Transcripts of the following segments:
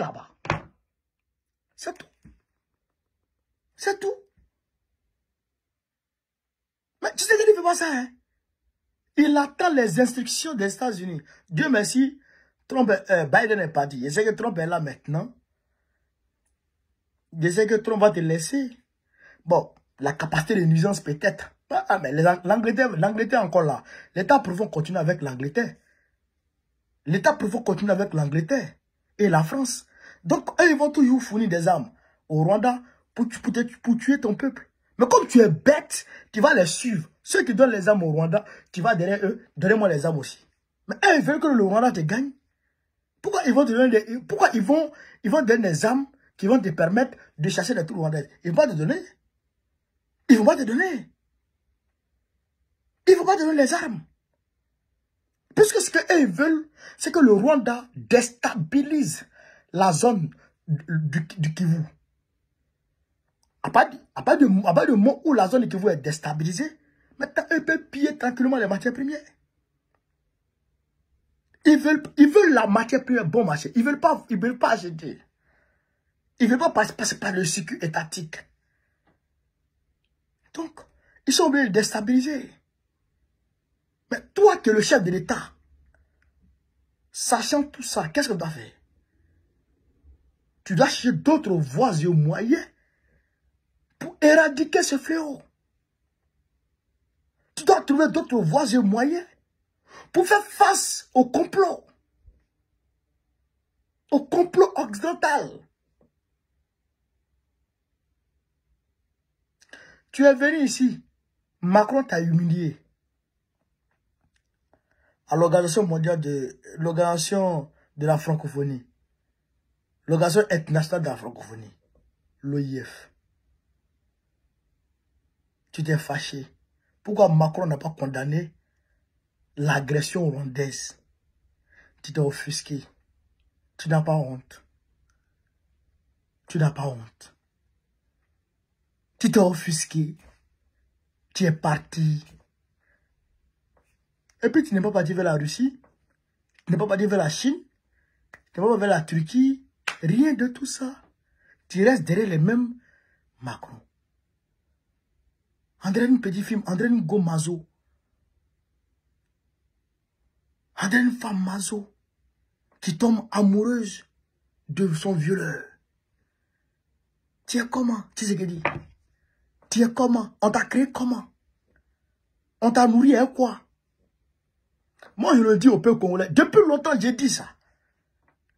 là-bas. C'est tout. C'est tout. Mais tu sais qu'il ne fait pas ça, hein? Il attend les instructions des États-Unis. Dieu merci, Biden n'est pas dit. Je sais que Trump est là maintenant. Je sais que Trump va te laisser. Bon, la capacité de nuisance peut-être. Ah, mais l'Angleterre est encore là. L'État profond continue avec l'Angleterre. L'État profond continue avec l'Angleterre et la France. Donc, eux, ils vont toujours fournir des armes au Rwanda pour tuer ton peuple. Mais comme tu es bête, tu vas les suivre. Ceux qui donnent les armes au Rwanda, tu vas derrière eux, donnez-moi les armes aussi. Mais eux, ils veulent que le Rwanda te gagne. Pourquoi ils vont te donner pourquoi ils vont donner des armes qui vont te permettre de chasser les troupes rwandaises? Ils vont pas te donner. Ils vont pas te donner. Ils ne vont pas te donner les armes. Puisque ce qu'ils veulent, c'est que le Rwanda déstabilise la zone du Kivu. À part de moment où la zone du Kivu est déstabilisée, maintenant, eux peuvent piller tranquillement les matières premières. Ils veulent la matière première bon marché. Ils veulent pas acheter. Ils ne veulent pas passer par le circuit étatique. Donc, ils sont obligés de déstabiliser. Mais toi qui es le chef de l'État, sachant tout ça, qu'est-ce que tu dois faire? Tu dois chercher d'autres voies et moyens pour éradiquer ce fléau. Tu dois trouver d'autres voies et moyens pour faire face au complot occidental. Tu es venu ici, Macron t'a humilié à l'organisation mondiale l'organisation de la francophonie, l'organisation internationale de la francophonie, l'OIF. Tu t'es fâché. Pourquoi Macron n'a pas condamné l'agression rwandaise? Tu t'es offusqué. Tu n'as pas honte. Tu n'as pas honte. Tu t'es offusqué. Tu es parti. Et puis tu n'es pas parti vers la Russie. Tu n'es pas parti vers la Chine. Tu n'es pas parti vers la Turquie. Rien de tout ça. Tu restes derrière les mêmes Macron. André petit film, André Ngo Mazo. André une femme Mazo qui tombe amoureuse de son violeur. Tu es comment? Tu sais ce que dit? Tu es comment? On t'a créé comment? On t'a nourri avec quoi? Moi, je le dis au peuple congolais. Depuis longtemps, j'ai dit ça.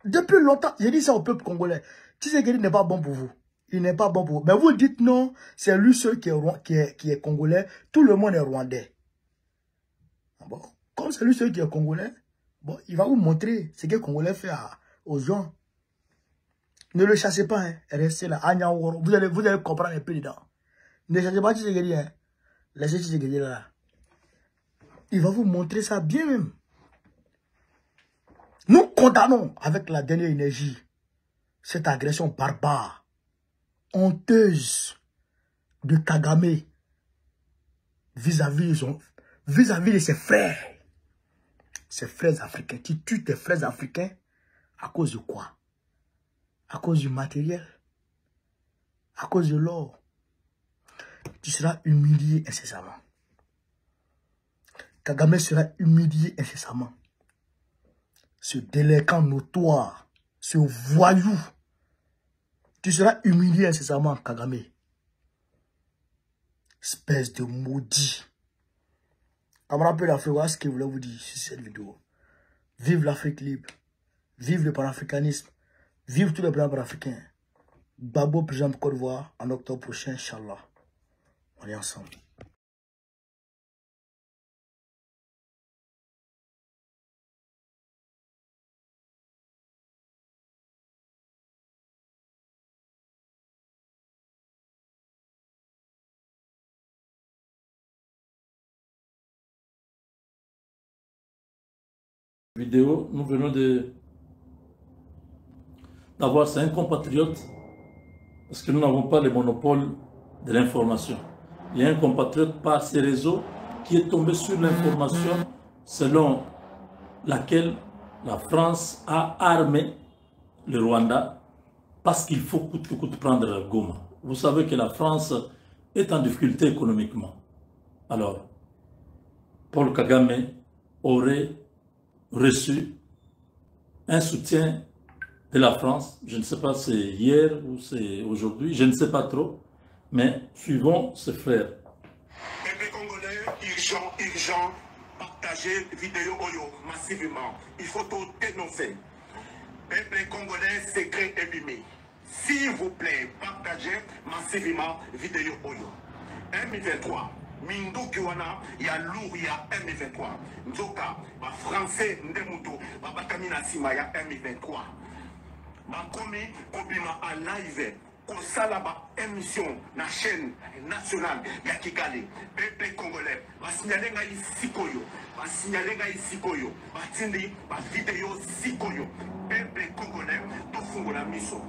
Depuis longtemps, j'ai dit ça au peuple congolais. Tu sais qu'il n'est pas bon pour vous. Il n'est pas bon pour vous. Mais vous dites non, c'est lui seul qui est congolais. Tout le monde est rwandais. Bon, comme c'est lui seul qui est congolais, bon, il va vous montrer ce que le Congolais fait aux gens. Ne le chassez pas, hein. Restez là. Vous allez comprendre un peu dedans. Ne chassez pas Tshisekedi, hein. Laissez Tshisekedi là. Il va vous montrer ça bien même. Nous condamnons avec la dernière énergie cette agression barbare, honteuse de Kagame vis-à-vis de ses frères. Ses frères africains. Tu tues tes frères africains à cause de quoi? À cause du matériel. À cause de l'or. Tu seras humilié incessamment. Kagame sera humilié incessamment. Ce délinquant notoire, ce voyou, tu seras humilié incessamment, Kagame. Espèce de maudit. Camarade peu d'Afrique, voilà ce que je voulais vous dire sur cette vidéo. Vive l'Afrique libre. Vive le panafricanisme. Vive tous les blancs panafricains. Babo, président de Côte d'Ivoire, en octobre prochain, Inch'Allah. On est ensemble. Vidéo, nous venons d'avoir 5 compatriotes parce que nous n'avons pas le monopole de l'information. Il y a un compatriote par ces réseaux qui est tombé sur l'information selon laquelle la France a armé le Rwanda parce qu'il faut coûte que coûte prendre Goma. Vous savez que la France est en difficulté économiquement. Alors, Paul Kagame aurait reçu un soutien de la France. Je ne sais pas si c'est hier ou c'est aujourd'hui, je ne sais pas trop, mais suivons ce frère. Peuple congolais, urgent, partagez vidéo Oyo massivement. Il faut tout dénoncer. Peuple congolais, secret ébimé. S'il vous plaît, partagez massivement vidéo Oyo. M23. Minduki wana ya lourd ya M23. Nzoka, ba français ndemuto, ba batamina sima ya M23. Bakomi kobima en live kosala ba émission na chaîne nationale ya Kigali. Peuple congolais, ba signaler ngai sikoyo, ba signaler ngai sikoyo, ba tindi ba vidéo sikoyo. Peuple congolais, to fungola miso.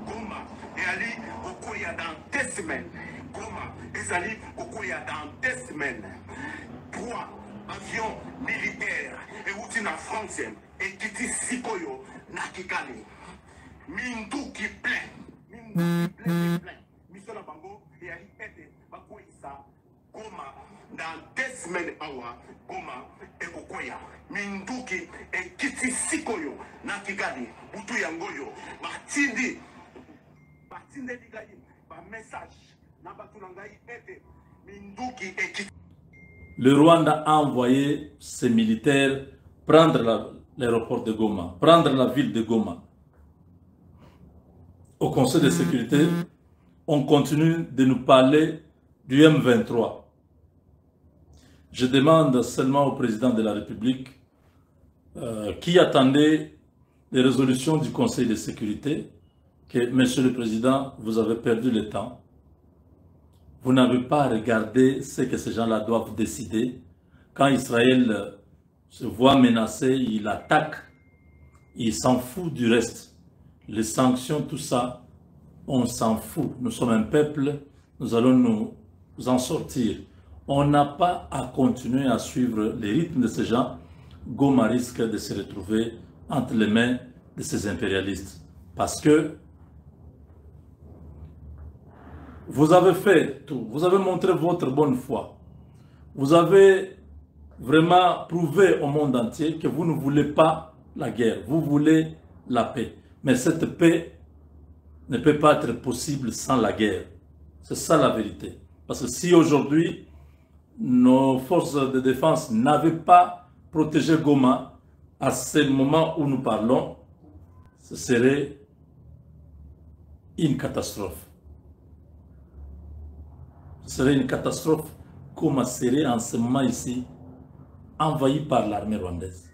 Goma et Ali okoya dans 2 semaines. Goma et Ali okoya dans 2 semaines. 3 avions militaires et outil na France et Kiti Sikoyo na Kigali. Mindu qui plein. Mindu qui plein. Misola Bango et Ali Ete Bakoisa Goma dans 2 semaines awa Goma et okoya. Mindu qui et Kiti Sikoyo na Kigali. Butu yangoyo. Batindi. Le Rwanda a envoyé ses militaires prendre l'aéroport de Goma, prendre la ville de Goma. Au Conseil de sécurité, on continue de nous parler du M23. Je demande seulement au président de la République qui attendait les résolutions du Conseil de sécurité que, Monsieur le Président, vous avez perdu le temps. Vous n'avez pas regardé ce que ces gens-là doivent décider. Quand Israël se voit menacé, il attaque, il s'en fout du reste. Les sanctions, tout ça, on s'en fout. Nous sommes un peuple, nous allons nous en sortir. On n'a pas à continuer à suivre les rythmes de ces gens. Goma risque de se retrouver entre les mains de ces impérialistes. Parce que vous avez fait tout, vous avez montré votre bonne foi. Vous avez vraiment prouvé au monde entier que vous ne voulez pas la guerre, vous voulez la paix. Mais cette paix ne peut pas être possible sans la guerre. C'est ça la vérité. Parce que si aujourd'hui, nos forces de défense n'avaient pas protégé Goma, à ce moment où nous parlons, ce serait une catastrophe. Ce serait une catastrophe. Goma serait en ce moment ici envahi par l'armée rwandaise.